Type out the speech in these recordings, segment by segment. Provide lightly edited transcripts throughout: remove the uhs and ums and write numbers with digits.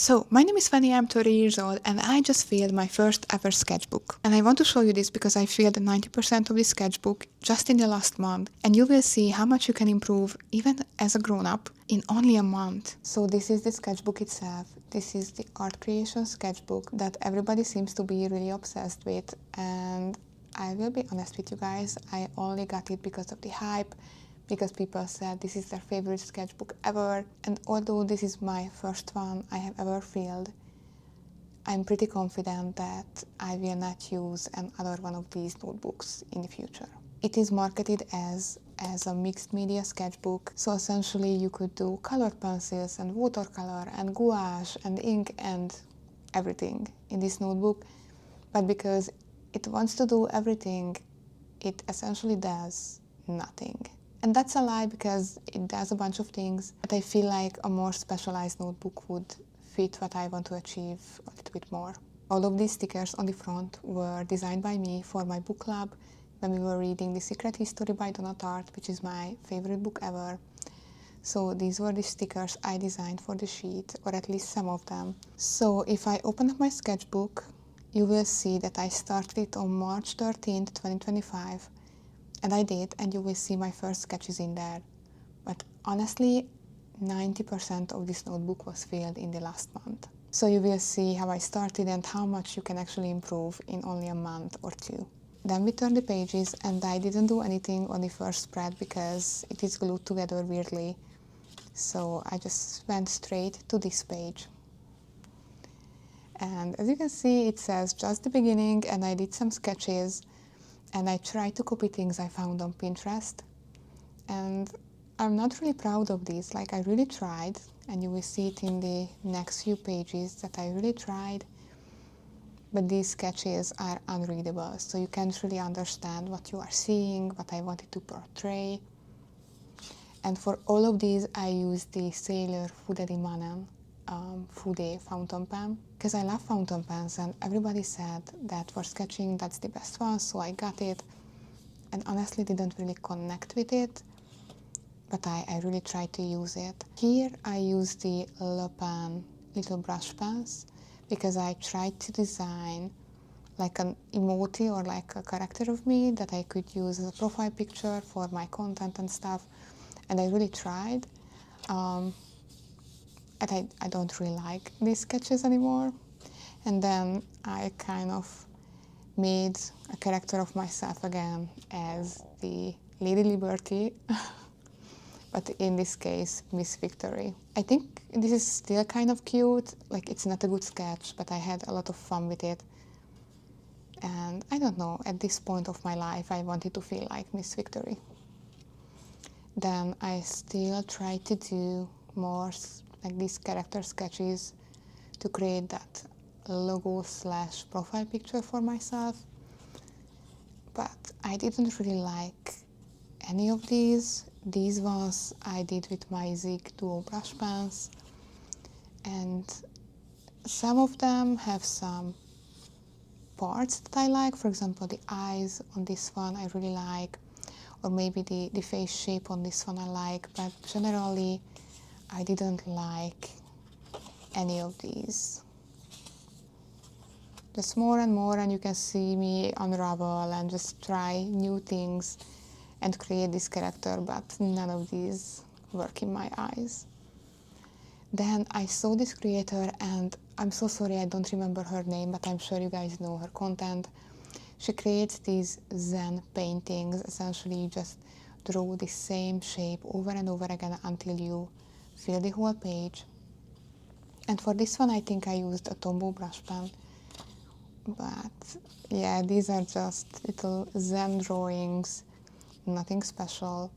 So, my name is Fanny, I'm 30 years old, and I just filled my first ever sketchbook. And I want to show you this because I filled 90% of this sketchbook just in the last month, and you will see how much you can improve even as a grown-up in only a month. So this is the sketchbook itself. This is the art creation sketchbook that everybody seems to be really obsessed with, and I will be honest with you guys, I only got it because of the hype, because people said this is their favorite sketchbook ever, and although this is my first one I have ever filled, I'm pretty confident that I will not use another one of these notebooks in the future. It is marketed as a mixed media sketchbook, so essentially you could do colored pencils and watercolor and gouache and ink and everything in this notebook, but because it wants to do everything, it essentially does nothing. And that's a lie because it does a bunch of things, but I feel like a more specialized notebook would fit what I want to achieve a little bit more. All of these stickers on the front were designed by me for my book club when we were reading The Secret History by Donna Tartt, which is my favorite book ever. So these were the stickers I designed for the sheet, or at least some of them. So if I open up my sketchbook, you will see that I started it on March 13th, 2025. And I did, and you will see my first sketches in there. But honestly, 90% of this notebook was filled in the last month. So you will see how I started and how much you can actually improve in only a month or two. Then we turned the pages, and I didn't do anything on the first spread because it is glued together weirdly. So I just went straight to this page. And as you can see, it says just the beginning, and I did some sketches. And I tried to copy things I found on Pinterest. And I'm not really proud of this. Like, I really tried, and you will see it in the next few pages that I really tried. But these sketches are unreadable, so you can't really understand what you are seeing, what I wanted to portray. And for all of these, I used the Sailor Fude di Mannen fude fountain pen, because I love fountain pens, and everybody said that for sketching that's the best one, so I got it, and honestly didn't really connect with it, but I really tried to use it. Here I use the Le Pen little brush pens because I tried to design like an emoji or like a character of me that I could use as a profile picture for my content and stuff, and I really tried. And I don't really like these sketches anymore. And then I kind of made a character of myself again as the Lady Liberty, but in this case, Miss Victory. I think this is still kind of cute. Like, it's not a good sketch, but I had a lot of fun with it. And I don't know, at this point of my life, I wanted to feel like Miss Victory. Then I still tried to do more like these character sketches to create that logo / profile picture for myself. But I didn't really like any of these. These ones I did with my Zig Duo brush pens, and some of them have some parts that I like. For example, the eyes on this one I really like, or maybe the face shape on this one I like, but generally I didn't like any of these. Just more and more, and you can see me unravel and just try new things and create this character, but none of these work in my eyes. Then I saw this creator, and I'm so sorry I don't remember her name, but I'm sure you guys know her content. She creates these Zen paintings. Essentially, you just draw the same shape over and over again until you fill the whole page. And for this one, I think I used a Tombow brush pen. But yeah, these are just little Zen drawings, nothing special.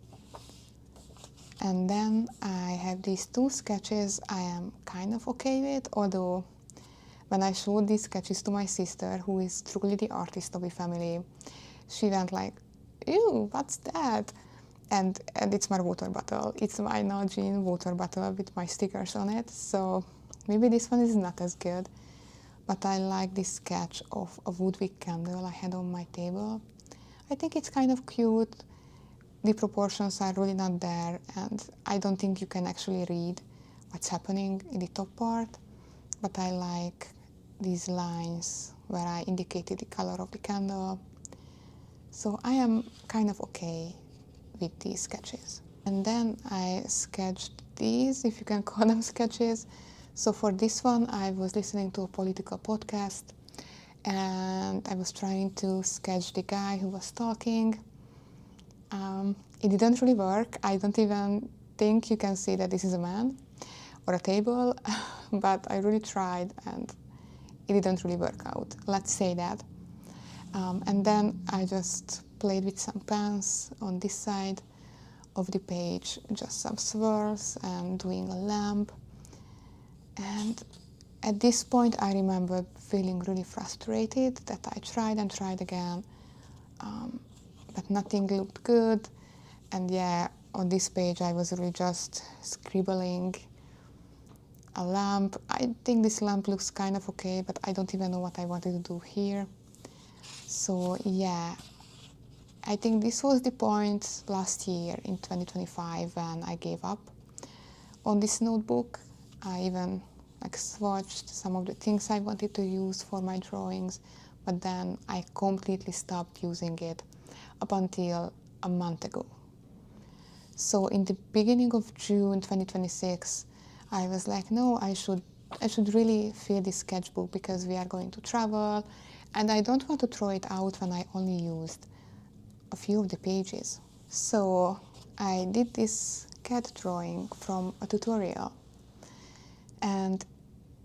And then I have these two sketches I am kind of okay with, although when I showed these sketches to my sister, who is truly the artist of the family, she went like, ew, what's that? And it's my water bottle. It's my Nalgene water bottle with my stickers on it, so maybe this one is not as good. But I like this sketch of a woodwick candle I had on my table. I think it's kind of cute. The proportions are really not there, and I don't think you can actually read what's happening in the top part. but I like these lines where I indicated the color of the candle. So I am kind of okay with these sketches. And then I sketched these, if you can call them sketches. So for this one, I was listening to a political podcast, and I was trying to sketch the guy who was talking. It didn't really work. I don't even think you can see that this is a man or a table, but I really tried and it didn't really work out. Let's say that. And then I just played with some pens on this side of the page, just some swirls and doing a lamp. And at this point I remember feeling really frustrated that I tried and tried again, but nothing looked good. And yeah, on this page I was really just scribbling a lamp. I think this lamp looks kind of okay, but I don't even know what I wanted to do here. So yeah, I think this was the point last year in 2025 when I gave up on this notebook. I even swatched some of the things I wanted to use for my drawings, but then I completely stopped using it up until a month ago. So in the beginning of June 2026, I was like, no, I should really fill this sketchbook because we are going to travel, and I don't want to throw it out when I only used a few of the pages. So I did this cat drawing from a tutorial, and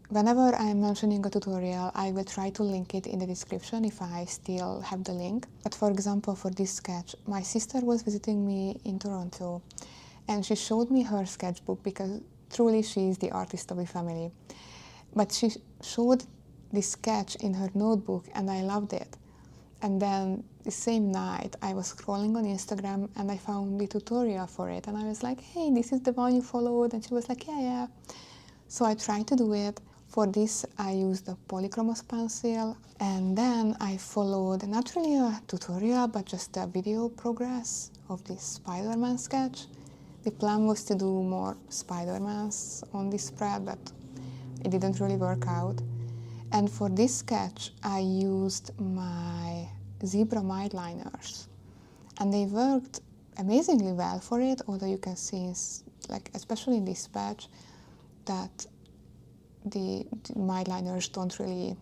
whenever I'm mentioning a tutorial, I will try to link it in the description if I still have the link. But for example, for this sketch, my sister was visiting me in Toronto, and she showed me her sketchbook because truly she is the artist of the family. But she showed this sketch in her notebook and I loved it. And then the same night I was scrolling on Instagram and I found the tutorial for it, and I was like, hey, this is the one you followed? And she was like, yeah. So I tried to do it. For this I used a polychromos pencil, and then I followed not really a tutorial but just a video progress of this Spider-Man sketch. The plan was to do more Spider-Mans on this spread, but it didn't really work out. And for this sketch I used my zebra mineliners, and they worked amazingly well for it, although you can see, especially in this patch, that the mineliners don't really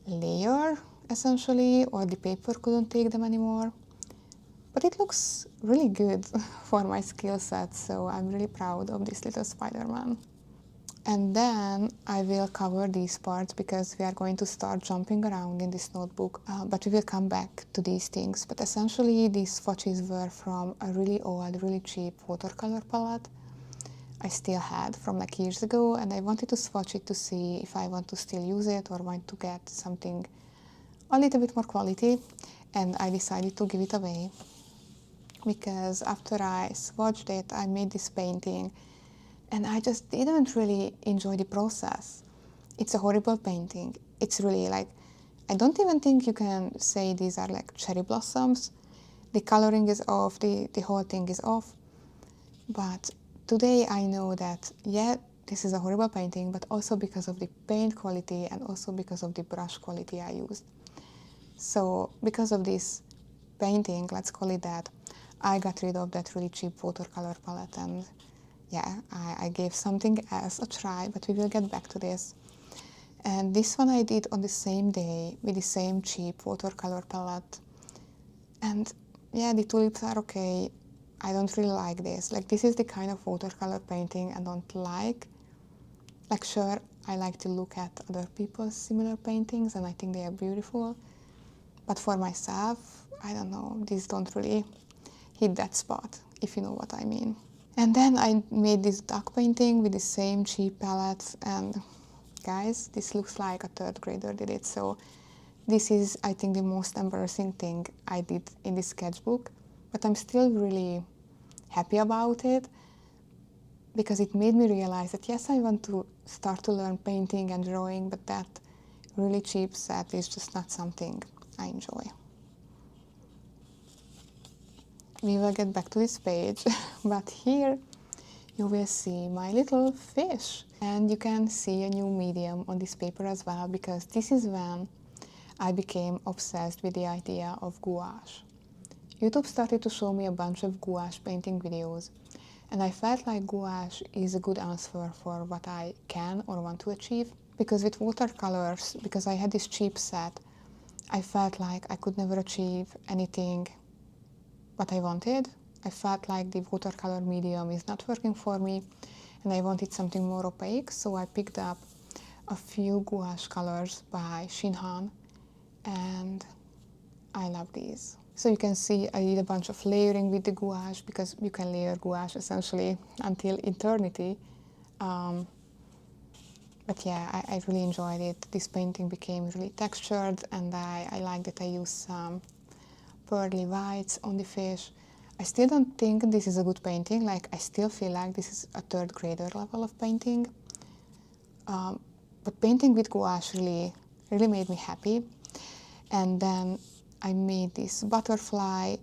layer, essentially, or the paper couldn't take them anymore. But it looks really good for my skill set, so I'm really proud of this little Spider-Man. And then I will cover these parts because we are going to start jumping around in this notebook, but we will come back to these things. But essentially these swatches were from a really old, really cheap watercolor palette I still had from years ago, and I wanted to swatch it to see if I want to still use it or want to get something a little bit more quality, and I decided to give it away because after I swatched it I made this painting and I just didn't really enjoy the process. It's a horrible painting. It's really I don't even think you can say these are like cherry blossoms. The coloring is off, the whole thing is off. But today I know that, yeah, this is a horrible painting, but also because of the paint quality and also because of the brush quality I used. So because of this painting, let's call it that, I got rid of that really cheap watercolor palette, and yeah, I gave something else a try, but we will get back to this. And this one I did on the same day with the same cheap watercolor palette. And yeah, the tulips are okay. I don't really like this. This is the kind of watercolor painting I don't like. Sure, I like to look at other people's similar paintings and I think they are beautiful. But for myself, I don't know, these don't really hit that spot, if you know what I mean. And then I made this duck painting with the same cheap palettes, and guys, this looks like a third grader did it. So this is, I think, the most embarrassing thing I did in this sketchbook, but I'm still really happy about it because it made me realize that yes, I want to start to learn painting and drawing, but that really cheap set is just not something I enjoy. We will get back to this page, but here you will see my little fish. And you can see a new medium on this paper as well, because this is when I became obsessed with the idea of gouache. YouTube started to show me a bunch of gouache painting videos, and I felt like gouache is a good answer for what I can or want to achieve, because with watercolors, because I had this cheap set, I felt like I could never achieve anything what I wanted. I felt like the watercolor medium is not working for me, and I wanted something more opaque, so I picked up a few gouache colors by Shinhan, and I love these. So you can see I did a bunch of layering with the gouache, because you can layer gouache essentially until eternity. But yeah, I really enjoyed it. This painting became really textured, and I like that I used some pearly whites on the fish. I still don't think this is a good painting. Like, I still feel like this is a third grader level of painting. But painting with gouache really made me happy. And then I made this butterfly.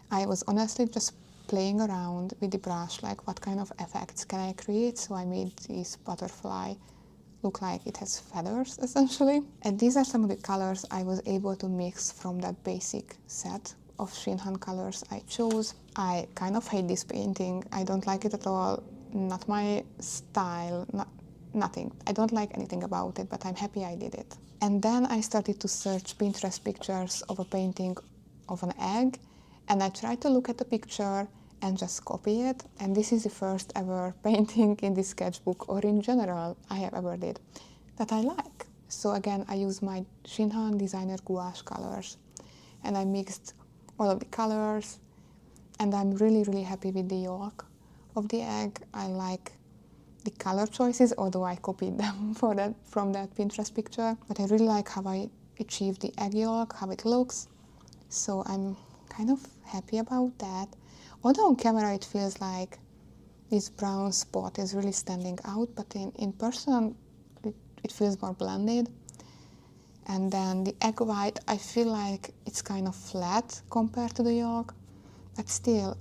I was honestly just playing around with the brush, like what kind of effects can I create. So I made this butterfly look like it has feathers, essentially. And these are some of the colors I was able to mix from that basic set of Shinhan colors I chose. I kind of hate this painting. I don't like it at all. Not my style, nothing. I don't like anything about it, but I'm happy I did it. And then I started to search Pinterest pictures of a painting of an egg, and I tried to look at the picture and just copy it. And this is the first ever painting in this sketchbook, or in general I have ever did, that I like. So again, I used my Shinhan designer gouache colors, and I mixed all of the colors, and I'm really happy with the yolk of the egg. I like the color choices, although I copied them from that Pinterest picture. But I really like how I achieved the egg yolk, how it looks. So I'm kind of happy about that. Although on camera it feels like this brown spot is really standing out, but in person it feels more blended. And then the egg white, I feel like it's kind of flat compared to the yolk, but still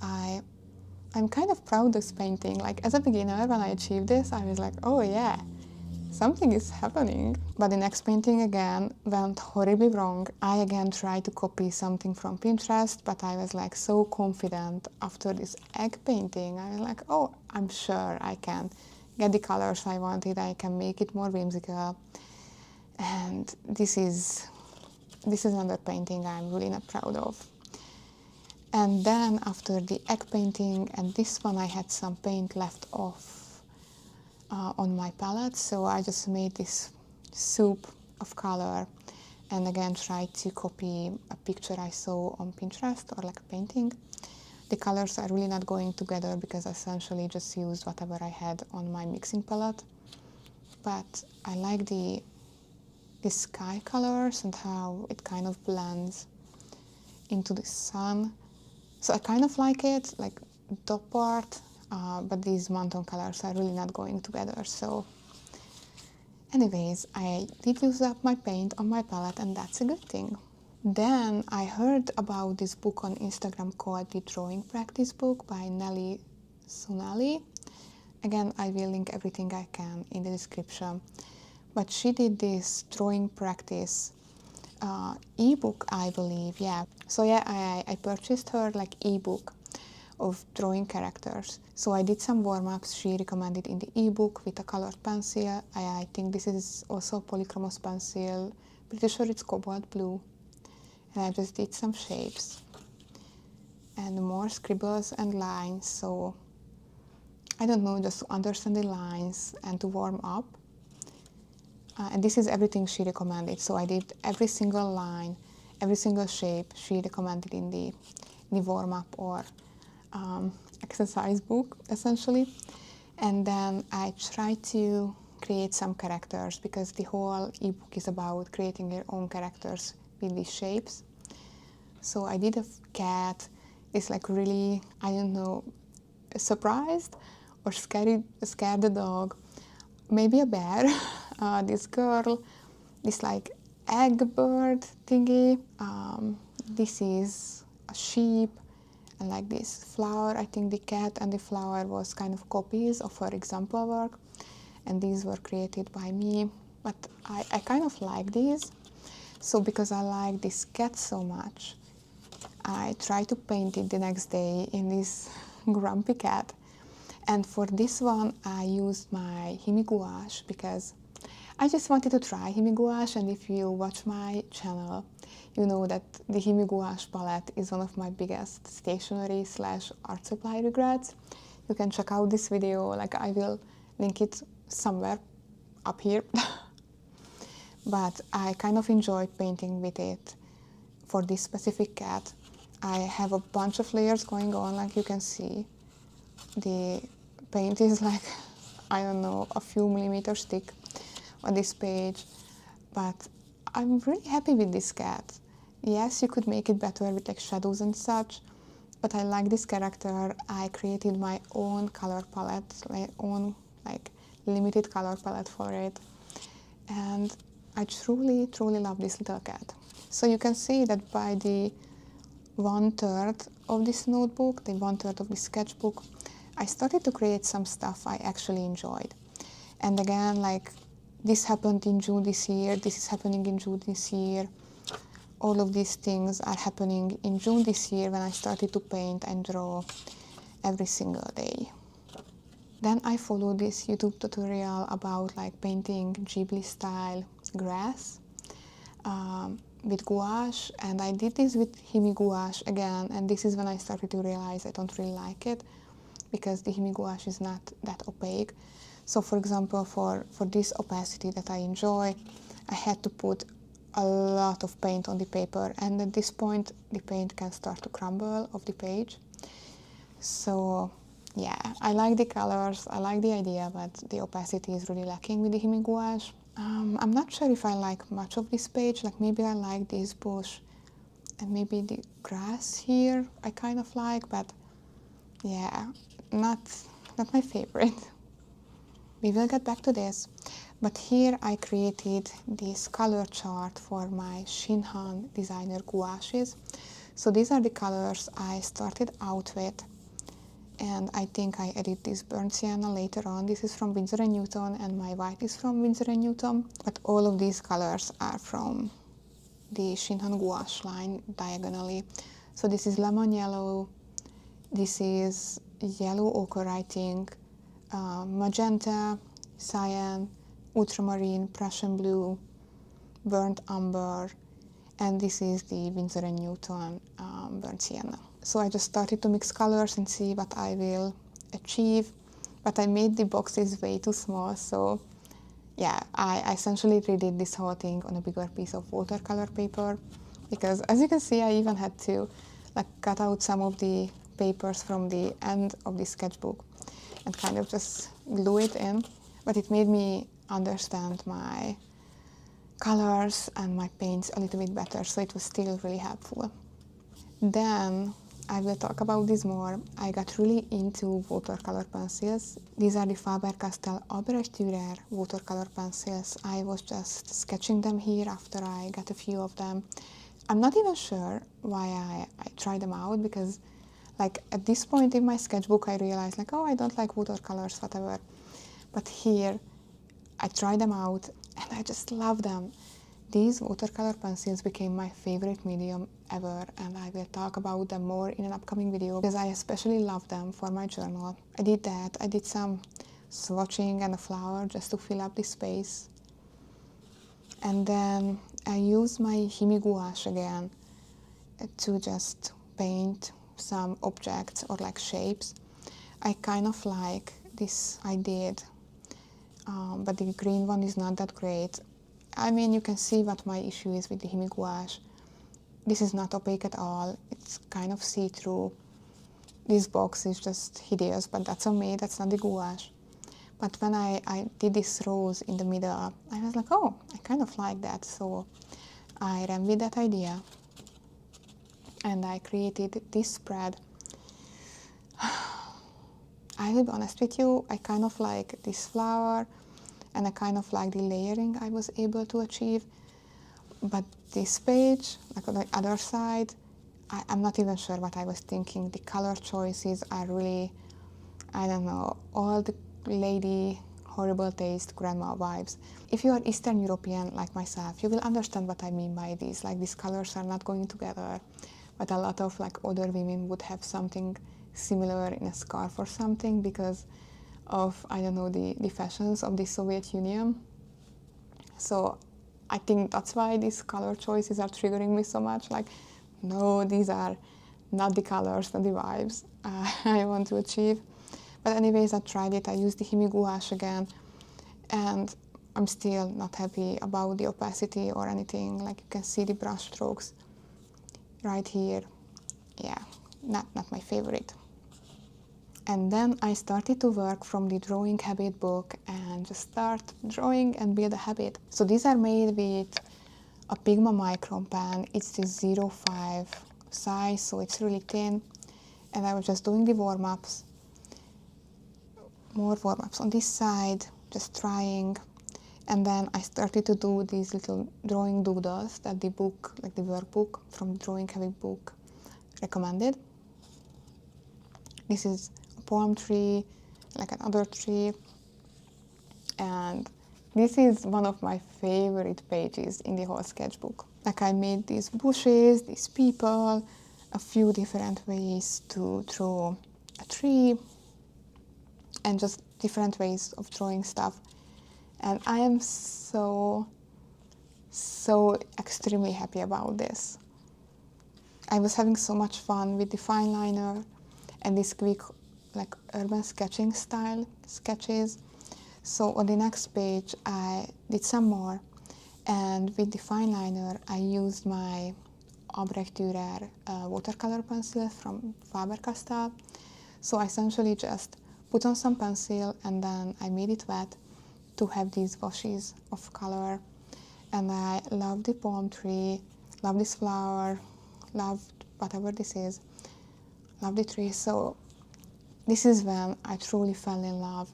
I'm kind of proud of this painting. Like, as a beginner, when I achieved this, I was like, oh yeah, something is happening. But the next painting again went horribly wrong. I again tried to copy something from Pinterest, but I was like so confident after this egg painting. I was like, oh, I'm sure I can get the colors I wanted, I can make it more whimsical. And this is another painting I'm really not proud of. And then after the egg painting and this one, I had some paint left off on my palette, so I just made this soup of color and again tried to copy a picture I saw on Pinterest, or like a painting. The colors are really not going together because I essentially just used whatever I had on my mixing palette. But I like the sky colors and how it kind of blends into the sun. So I kind of like it, like top part, but these mountain colors are really not going together. So anyways, I did use up my paint on my palette, and that's a good thing. Then I heard about this book on Instagram called the Drawing Practice Book by Nelly Sunali. Again, I will link everything I can in the description. But she did this drawing practice ebook, I believe, yeah. So yeah, I purchased her like ebook of drawing characters. So I did some warm-ups she recommended in the ebook with a colored pencil. I think this is also polychromos pencil. Pretty sure it's cobalt blue. And I just did some shapes and more scribbles and lines. So I don't know, just to understand the lines and to warm up. And this is everything she recommended. So I did every single line, every single shape she recommended in the warm-up or exercise book, essentially. And then I tried to create some characters, because the whole ebook is about creating your own characters with these shapes. So I did a cat. It's like really, I don't know, surprised or scared the dog. Maybe a bear. This girl, this like egg bird thingy. This is a sheep, and like this flower. I think the cat and the flower was kind of copies of her example work. and these were created by me, but I kind of like these. So because I like this cat so much, I tried to paint it the next day in this grumpy cat. And for this one, I used my gouache because I just wanted to try gouache, and if you watch my channel, you know that the gouache palette is one of my biggest stationery / art supply regrets. You can check out this video, like I will link it somewhere up here. But I kind of enjoyed painting with it for this specific cat. I have a bunch of layers going on, like you can see. The paint is like, I don't know, a few millimeters thick on this page, but I'm really happy with this cat. Yes, you could make it better with like shadows and such, but I like this character. I created my own color palette, my own like limited color palette for it, and I truly love this little cat. So you can see that by the 1/3 of this notebook, the 1/3 of the sketchbook, I started to create some stuff I actually enjoyed. And again, like, this happened in June this year, this is happening in June this year. All of these things are happening in June this year when I started to paint and draw every single day. Then I followed this YouTube tutorial about like painting Ghibli style grass with gouache, and I did this with gouache again, and this is when I started to realize I don't really like it because the gouache is not that opaque. So for example, for this opacity that I enjoy, I had to put a lot of paint on the paper, and at this point the paint can start to crumble off the page. So yeah, I like the colors, I like the idea, but the opacity is really lacking with the gouache. I'm not sure if I like much of this page, like maybe I like this bush and maybe the grass here I kind of like, but yeah, not my favorite. We will get back to this, but here I created this color chart for my Shinhan designer gouaches. So these are the colors I started out with, and I think I added this burnt sienna later on. This is from Winsor & Newton, and my white is from Winsor & Newton, but all of these colors are from the Shinhan gouache line diagonally. So this is lemon yellow, this is yellow ochre, I think, magenta, cyan, ultramarine, Prussian blue, burnt umber, and this is the Winsor & Newton burnt sienna. So I just started to mix colors and see what I will achieve, but I made the boxes way too small, so yeah, I essentially redid this whole thing on a bigger piece of watercolor paper, because as you can see, I even had to like cut out some of the papers from the end of the sketchbook and kind of just glue it in, but it made me understand my colors and my paints a little bit better, so it was still really helpful. Then I will talk about this more. I got really into watercolor pencils. These are the Faber-Castell albrecht dürer watercolor pencils. I was just sketching them here after I got a few of them. I'm not even sure why I tried them out, because like at this point in my sketchbook I realized like, oh, I don't like watercolors, whatever. But here I tried them out and I just love them. These watercolor pencils became my favorite medium ever, and I will talk about them more in an upcoming video because I especially love them for my journal. I did that. I did some swatching and a flower just to fill up the space. And then I used my gouache again to just paint some objects or like shapes. I kind of like this I did, but the green one is not that great. I mean, you can see what my issue is with the gouache. This is not opaque at all. It's kind of see-through. This box is just hideous, but that's on me. That's not the gouache. But when I did this rose in the middle, I was like, oh, I kind of like that. So I ran with that idea and I created this spread. I will be honest with you, I kind of like this flower and I kind of like the layering I was able to achieve. But this page, like on the other side, I'm not even sure what I was thinking. The color choices are really, I don't know, all the lady horrible taste grandma vibes. If you are Eastern European like myself, you will understand what I mean by this. Like these colors are not going together, but a lot of like other women would have something similar in a scarf or something because of, I don't know, the fashions of the Soviet Union. So I think that's why these color choices are triggering me so much. Like, no, these are not the colors, not the vibes I want to achieve. But anyways, I tried it. I used the Himi gouache again, and I'm still not happy about the opacity or anything. Like you can see the brush strokes right here. Yeah, not my favorite. And then I started to work from the drawing habit book and just start drawing and build a habit. So these are made with a Pigma micron pen. It's the 0.5 size, so it's really thin. And I was just doing the warm-ups. More warm-ups on this side, just trying. And then I started to do these little drawing doodles that the book, like the workbook from the drawing habit book, recommended. This is a palm tree, like another tree. And this is one of my favorite pages in the whole sketchbook. Like I made these bushes, these people, a few different ways to draw a tree, and just different ways of drawing stuff. And I am so extremely happy about this. I was having so much fun with the fineliner and these quick like urban sketching style sketches. So on the next page I did some more, and with the fineliner I used my albrecht dürer watercolor pencil from faber-castell. So I essentially just put on some pencil and then I made it wet to have these washes of color. And I love the palm tree, love this flower, love whatever this is, love the tree. So this is when I truly fell in love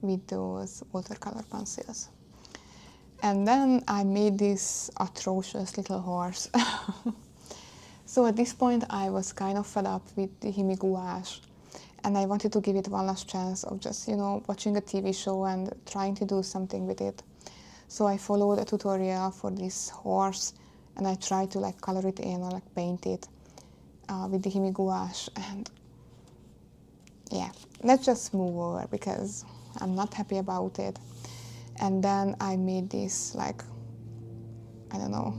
with those watercolor pencils. And then I made this atrocious little horse. So at this point I was kind of fed up with the Himi gouache, and I wanted to give it one last chance of just, watching a TV show and trying to do something with it. So I followed a tutorial for this horse, and I tried to like color it in or like paint it with the Himi gouache. And yeah, let's just move over because I'm not happy about it. And then I made this like, I don't know,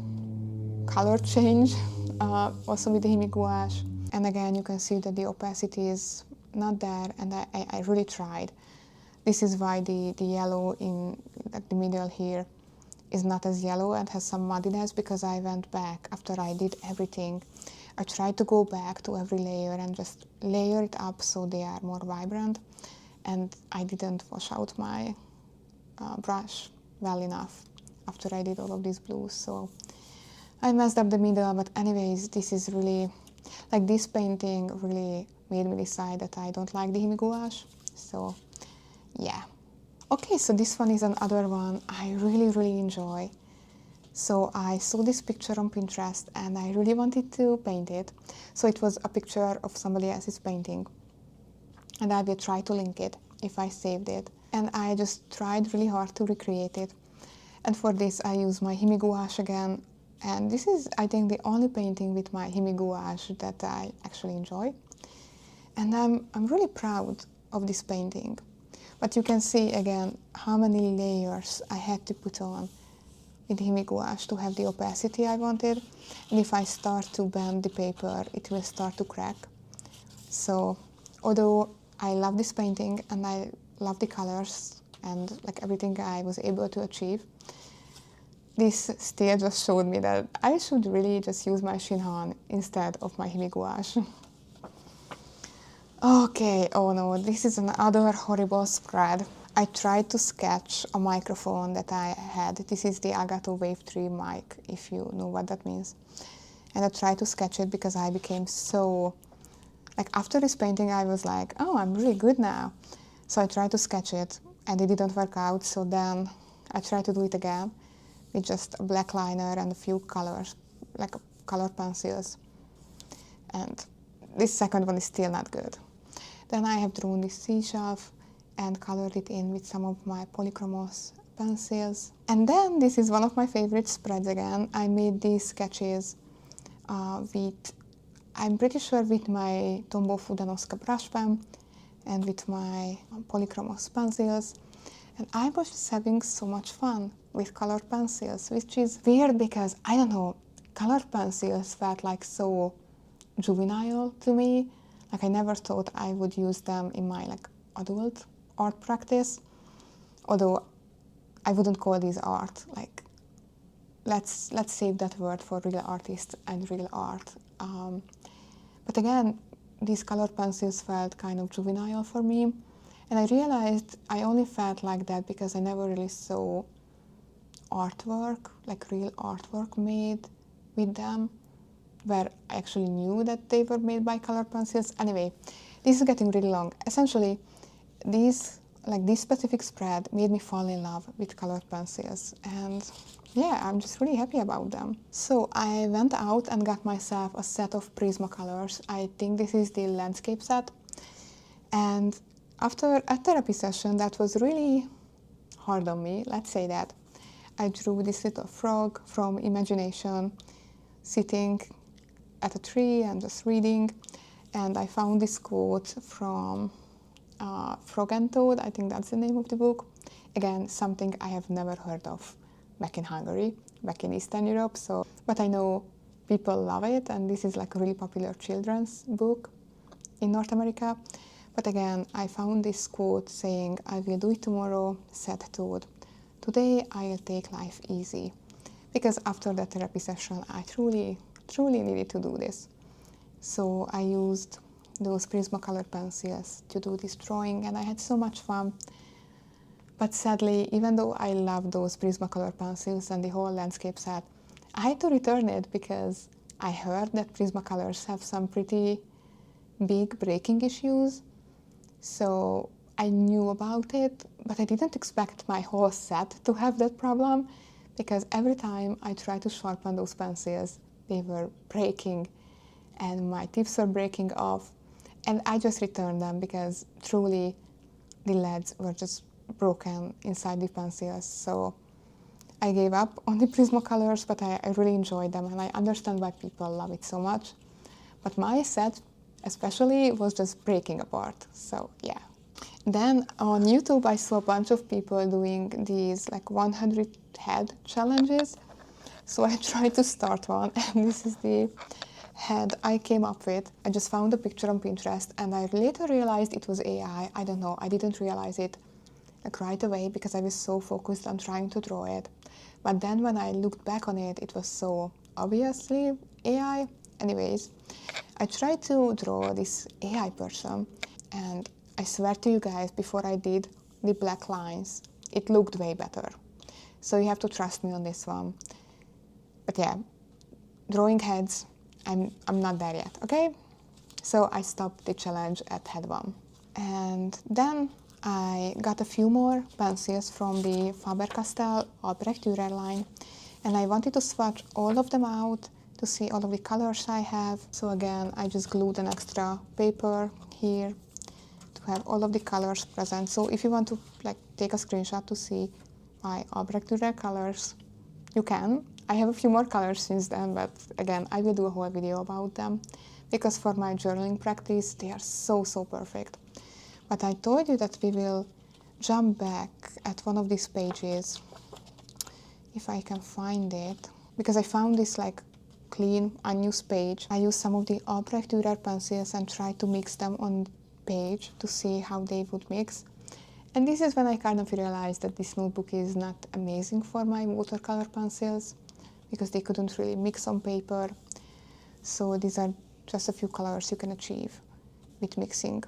color change also with the Himi gouache. And again, you can see that the opacity is not there, and I really tried. This is why the yellow in like the middle here is not as yellow and has some muddiness, because I went back after I did everything. I tried to go back to every layer and just layer it up so they are more vibrant, and I didn't wash out my brush well enough after I did all of these blues, so I messed up the middle. But anyways, this is really, like this painting really made me decide that I don't like the Himi gouache, so yeah. Okay, so this one is another one I really enjoy. So I saw this picture on Pinterest and I really wanted to paint it. So it was a picture of somebody else's painting, and I will try to link it if I saved it. And I just tried really hard to recreate it. And for this I use my Himi gouache again. And this is, I think, the only painting with my Himi gouache that I actually enjoy. And I'm really proud of this painting. But you can see again how many layers I had to put on with Himi gouache to have the opacity I wanted. And if I start to bend the paper, it will start to crack. So although I love this painting and I love the colors and like everything I was able to achieve, this still just showed me that I should really just use my Shinhan instead of my Himi gouache. Okay, oh no, this is another horrible spread. I tried to sketch a microphone that I had. This is the Elgato Wave 3 mic, if you know what that means. And I tried to sketch it because I became so, like after this painting I was like, oh, I'm really good now. So I tried to sketch it and it didn't work out, so then I tried to do it again with just a black liner and a few colors, like color pencils. And this second one is still not good. Then I have drawn this seashelf and colored it in with some of my polychromos pencils. And then this is one of my favorite spreads again. I made these sketches I'm pretty sure with my Tombow Fude brush pen and with my polychromos pencils. And I was just having so much fun with colored pencils, which is weird because, I don't know, colored pencils felt like so juvenile to me. Like I never thought I would use them in my like adult art practice. Although I wouldn't call these art. Like let's save that word for real artists and real art. But again, these colored pencils felt kind of juvenile for me. And I realized I only felt like that because I never really saw artwork, like real artwork made with them, where I actually knew that they were made by colored pencils. Anyway, this is getting really long. Essentially, this specific spread made me fall in love with colored pencils. And yeah, I'm just really happy about them. So I went out and got myself a set of Prismacolors. I think this is the landscape set. And after a therapy session that was really hard on me, let's say that, I drew this little frog from imagination sitting at a tree and just reading. And I found this quote from Frog and Toad, I think that's the name of the book. Again, something I have never heard of back in Hungary, back in Eastern Europe. But I know people love it, and this is like a really popular children's book in North America. But again, I found this quote saying, "I will do it tomorrow," said Toad. "Today I'll take life easy." Because after the therapy session, I truly needed to do this. So I used those Prismacolor pencils to do this drawing, and I had so much fun. But sadly, even though I love those Prismacolor pencils and the whole landscape set, I had to return it because I heard that Prismacolors have some pretty big breaking issues. So I knew about it, but I didn't expect my whole set to have that problem, because every time I tried to sharpen those pencils, they were breaking and my tips were breaking off. And I just returned them because truly the leads were just broken inside the pencils. So I gave up on the Prismacolors, but I really enjoyed them, and I understand why people love it so much. But my set especially was just breaking apart, so yeah. Then on YouTube I saw a bunch of people doing these like 100 head challenges. So I tried to start one, and this is the head I came up with. I just found a picture on Pinterest, and I later realized it was AI. I don't know, I didn't realize it like right away because I was so focused on trying to draw it. But then when I looked back on it, it was so obviously AI. Anyways, I tried to draw this AI person, and I swear to you guys, before I did the black lines, it looked way better. So you have to trust me on this one. But yeah, drawing heads, I'm not there yet, okay? So I stopped the challenge at head 1. And then I got a few more pencils from the faber-castell albrecht dürer line, and I wanted to swatch all of them out to see all of the colors I have. So again, I just glued an extra paper here to have all of the colors present. So if you want to like take a screenshot to see my albrecht dürer colors, you can. I have a few more colors since then, but again, I will do a whole video about them because for my journaling practice, they are so perfect. But I told you that we will jump back at one of these pages, if I can find it, because I found this like clean, unused page. I used some of the albrecht dürer pencils and tried to mix them on the page to see how they would mix. And this is when I kind of realized that this notebook is not amazing for my watercolor pencils because they couldn't really mix on paper. So these are just a few colors you can achieve with mixing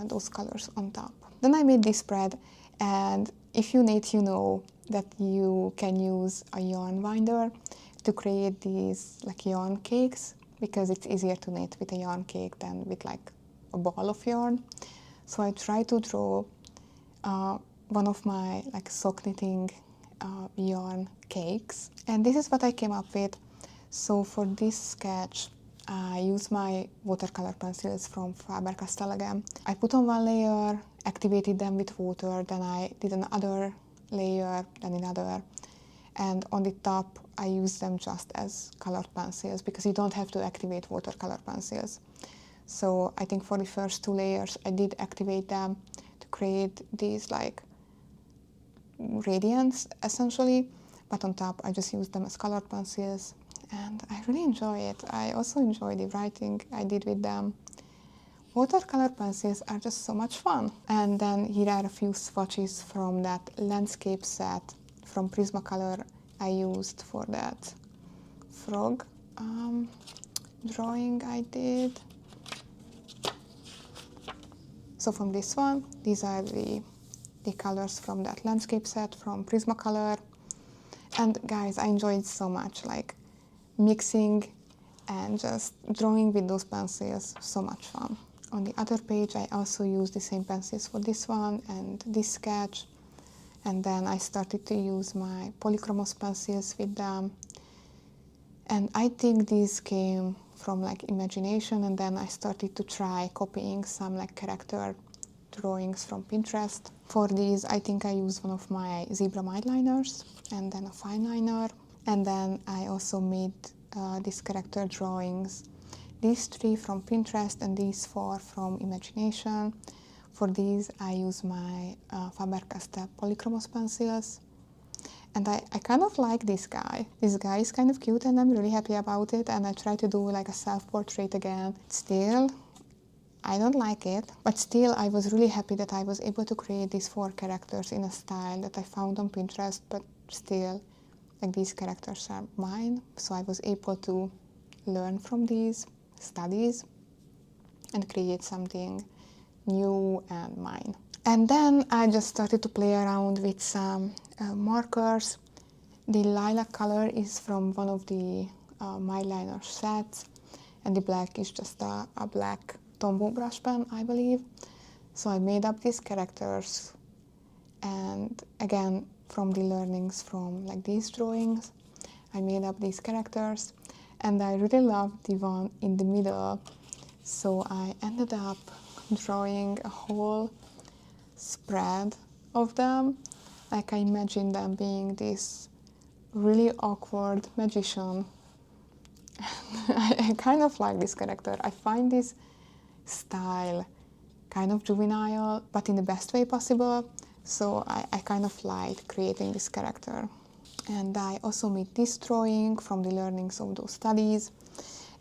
those colors on top. Then I made this spread, and if you knit, you know that you can use a yarn binder to create these like yarn cakes, because it's easier to knit with a yarn cake than with like a ball of yarn. So I tried to draw one of my like sock knitting yarn cakes, and this is what I came up with. So for this sketch, I use my watercolor pencils from Faber-Castell again. I put on one layer, activated them with water, then I did another layer, then another. And on the top, I use them just as colored pencils because you don't have to activate watercolor pencils. So I think for the first 2 layers, I did activate them to create these like radiance essentially. But on top, I just used them as colored pencils. And I really enjoy it. I also enjoy the writing I did with them. Watercolor pencils are just so much fun. And then here are a few swatches from that landscape set from Prismacolor I used for that frog drawing I did. So from this one, these are the colors from that landscape set from Prismacolor. And guys, I enjoyed it so much, like mixing and just drawing with those pencils, so much fun. On the other page, I also used the same pencils for this one and this sketch. And then I started to use my polychromos pencils with them. And I think these came from like imagination, and then I started to try copying some like character drawings from Pinterest. For these, I think I used one of my zebra mineliners and then a fineliner. And then I also made these character drawings. These 3 from Pinterest and these 4 from imagination. For these, I use my Faber-Castell polychromos pencils. And I kind of like this guy. This guy is kind of cute and I'm really happy about it. And I try to do like a self-portrait again. Still, I don't like it. But still, I was really happy that I was able to create these 4 characters in a style that I found on Pinterest. But still, like these characters are mine. So I was able to learn from these studies and create something new and mine. And then I just started to play around with some markers. The lilac color is from one of the myliner sets, and the black is just a black Tombow brush pen, I believe. So I made up these characters, and again, from the learnings from like these drawings, I made up these characters, and I really loved the one in the middle. So I ended up drawing a whole spread of them. Like I imagined them being this really awkward magician. I kind of like this character. I find this style kind of juvenile, but in the best way possible. So I kind of liked creating this character. And I also made this drawing from the learnings of those studies.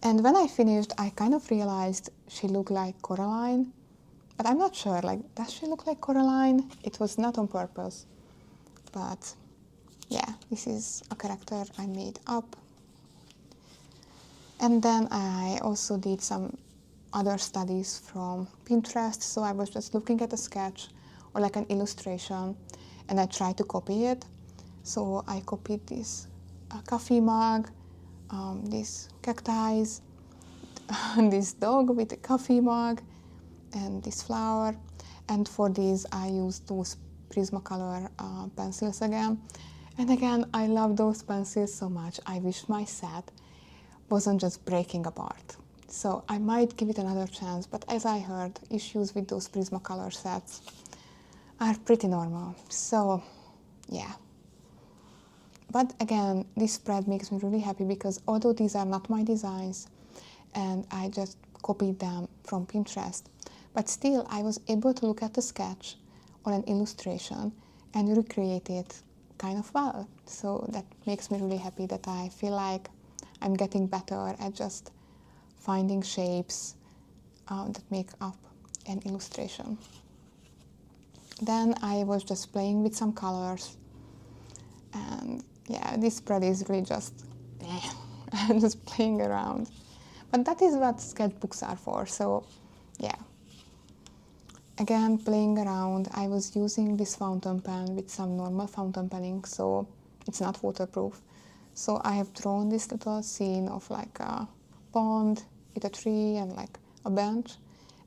And when I finished, I kind of realized she looked like Coraline. But I'm not sure, like, does she look like Coraline? It was not on purpose. But yeah, this is a character I made up. And then I also did some other studies from Pinterest. So I was just looking at a sketch or like an illustration, and I tried to copy it. So I copied this coffee mug, these cacti, this dog with a coffee mug, and this flower. And for these, I used those Prismacolor pencils again. And again, I love those pencils so much. I wish my set wasn't just breaking apart. So I might give it another chance, but as I heard, issues with those Prismacolor sets are pretty normal. So yeah. But again, this spread makes me really happy because although these are not my designs and I just copied them from Pinterest, but still I was able to look at the sketch or an illustration and recreate it kind of well. So that makes me really happy that I feel like I'm getting better at just finding shapes that make up an illustration. Then I was just playing with some colors, and yeah, this spread is really just just playing around. But that is what sketchbooks are for, so yeah. Again, playing around, I was using this fountain pen with some normal fountain penning, so it's not waterproof. So I have drawn this little scene of like a pond with a tree and like a bench,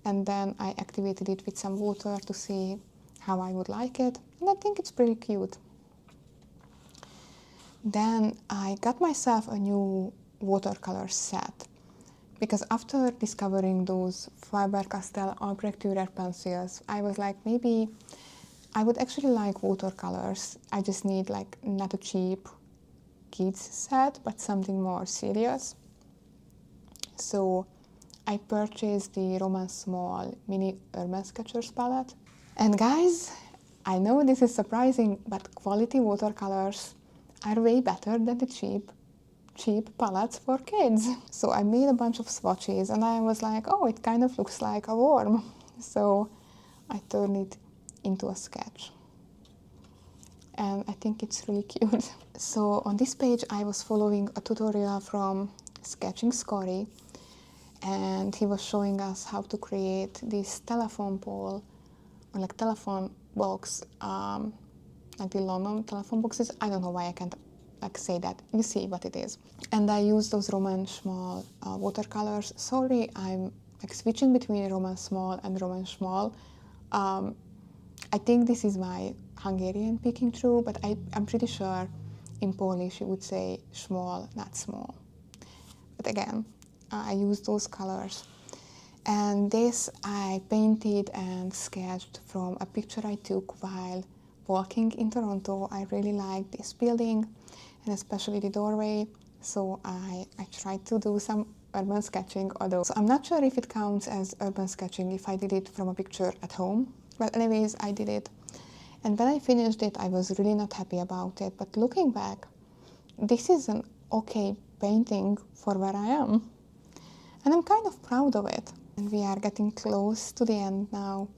and then I activated it with some water to see how I would like it, and I think it's pretty cute. Then I got myself a new watercolor set Because after discovering those faber-castell albrecht dürer pencils, I was like, maybe I would actually like watercolors. I just need like not a cheap kids set, but something more serious. So I purchased the Roman Small Mini Urban Sketchers palette. And guys, I know this is surprising, but quality watercolors are way better than the cheap palettes for kids. So I made a bunch of swatches and I was like, oh, it kind of looks like a worm. So I turned it into a sketch. And I think it's really cute. So on this page I was following a tutorial from Sketching Scotty, and he was showing us how to create this telephone pole, or like telephone box, like the London telephone boxes. I don't know why I can't like say that. You see what it is. And I used those Roman Small watercolors. Sorry, I'm like switching between Roman Small and Roman Small. I think this is my Hungarian peeking through, but I'm pretty sure in Polish you would say small, not small. But again, I used those colors. And this I painted and sketched from a picture I took while walking in Toronto. I really liked this building and especially the doorway, so I tried to do some urban sketching, although so I'm not sure if it counts as urban sketching if I did it from a picture at home. But anyways, I did it. And when I finished it, I was really not happy about it. But looking back, this is an okay painting for where I am. And I'm kind of proud of it. And we are getting close to the end now.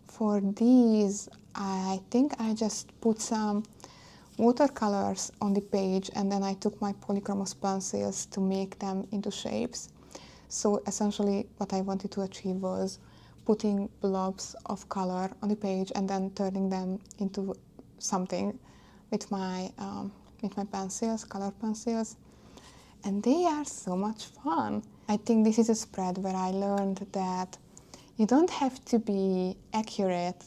For these, I think I just put some watercolors on the page and then I took my polychromos pencils to make them into shapes. So essentially what I wanted to achieve was putting blobs of color on the page and then turning them into something with my pencils, color pencils. And they are so much fun. I think this is a spread where I learned that you don't have to be accurate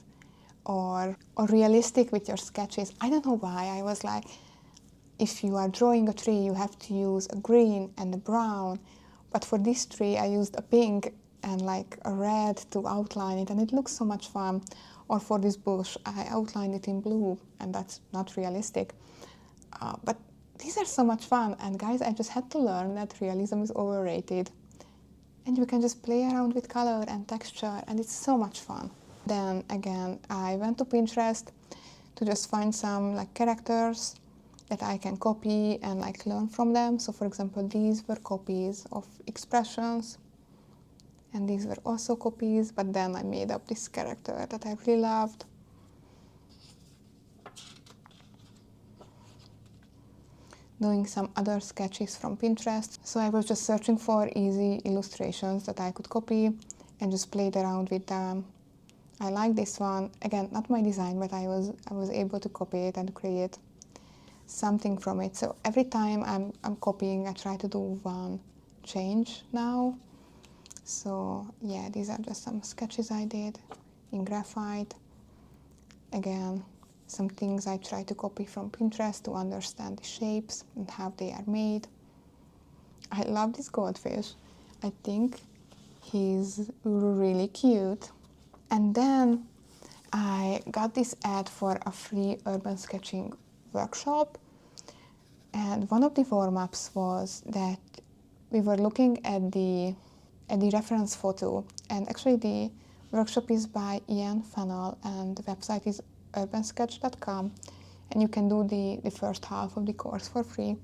or realistic with your sketches. I don't know why. I was like, if you are drawing a tree, you have to use a green and a brown. But for this tree, I used a pink and like a red to outline it, and it looks so much fun. Or for this bush, I outlined it in blue, and that's not realistic. But these are so much fun, and guys, I just had to learn that realism is overrated. And you can just play around with color and texture, and it's so much fun. Then again, I went to Pinterest to just find some like characters that I can copy and like learn from them. So for example, these were copies of expressions, and these were also copies, but then I made up this character that I really loved. Doing some other sketches from Pinterest. So I was just searching for easy illustrations that I could copy and just played around with them. I like this one. Again, not my design, but I was able to copy it and create something from it. So every time I'm copying, I try to do one change now. So yeah, these are just some sketches I did in graphite. Again, some things I try to copy from Pinterest to understand the shapes and how they are made. I love this goldfish. I think he's really cute. And then I got this ad for a free urban sketching workshop. And one of the warm-ups was that we were looking at the reference photo. And actually the workshop is by Ian Fennell and the website is urbansketch.com, and you can do the first half of the course for free.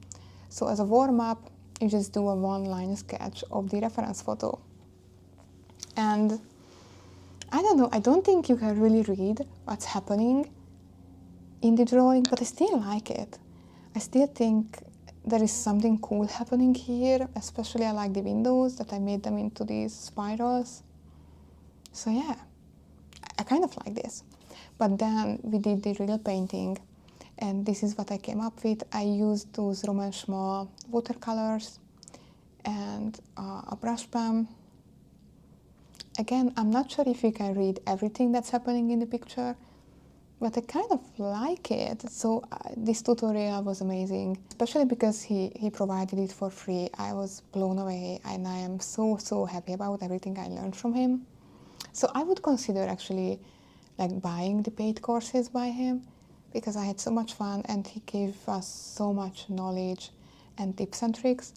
So as a warm-up, you just do a one-line sketch of the reference photo. And I don't know, I don't think you can really read what's happening in the drawing, but I still like it. I still think there is something cool happening here, especially I like the windows, that I made them into these spirals. So yeah, I kind of like this. But then we did the real painting, and this is what I came up with. I used those Roman Small watercolors and a brush pen. Again, I'm not sure if you can read everything that's happening in the picture, but I kind of like it. So this tutorial was amazing, especially because he provided it for free. I was blown away, and I am so happy about everything I learned from him. So I would consider actually like buying the paid courses by him, because I had so much fun and he gave us so much knowledge and tips and tricks.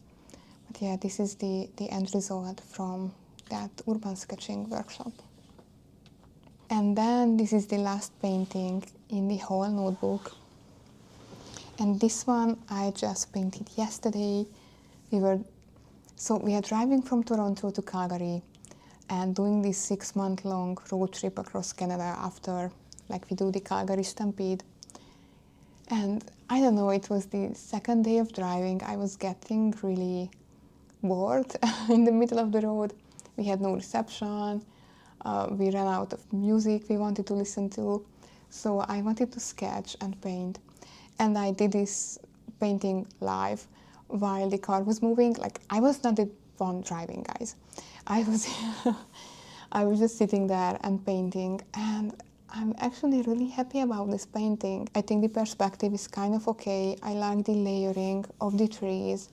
But yeah, this is the end result from that urban sketching workshop. And then this is the last painting in the whole notebook. And this one I just painted yesterday. We are driving from Toronto to Calgary and doing this 6-month-long road trip across Canada after, like, we do the Calgary Stampede. And I don't know, it was the second day of driving. I was getting really bored in the middle of the road. We had no reception. We ran out of music we wanted to listen to. So I wanted to sketch and paint. And I did this painting live while the car was moving. Like, I was not the one driving, guys. I was I was just sitting there and painting, and I'm actually really happy about this painting. I think the perspective is kind of okay. I like the layering of the trees,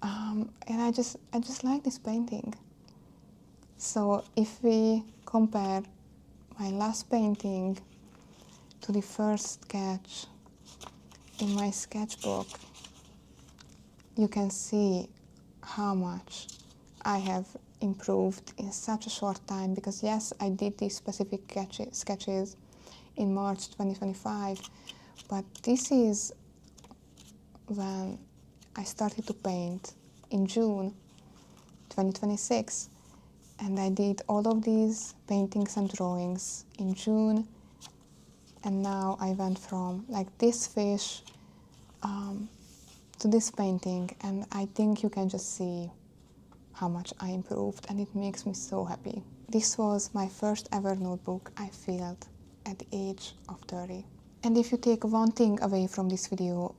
and I just like this painting. So if we compare my last painting to the first sketch in my sketchbook, you can see how much I have improved in such a short time, because yes, I did these specific sketches in March 2025, but this is when I started to paint in June 2026, and I did all of these paintings and drawings in June, and now I went from like this fish to this painting, and I think you can just see how much I improved, and it makes me so happy. This was my first ever notebook I filled at the age of 30. And if you take one thing away from this video,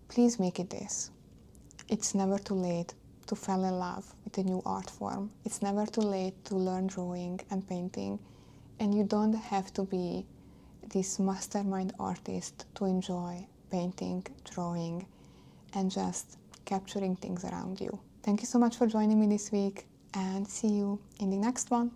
please make it this. It's never too late to fall in love with a new art form. It's never too late to learn drawing and painting, and you don't have to be this mastermind artist to enjoy painting, drawing, and just capturing things around you. Thank you so much for joining me this week, and see you in the next one.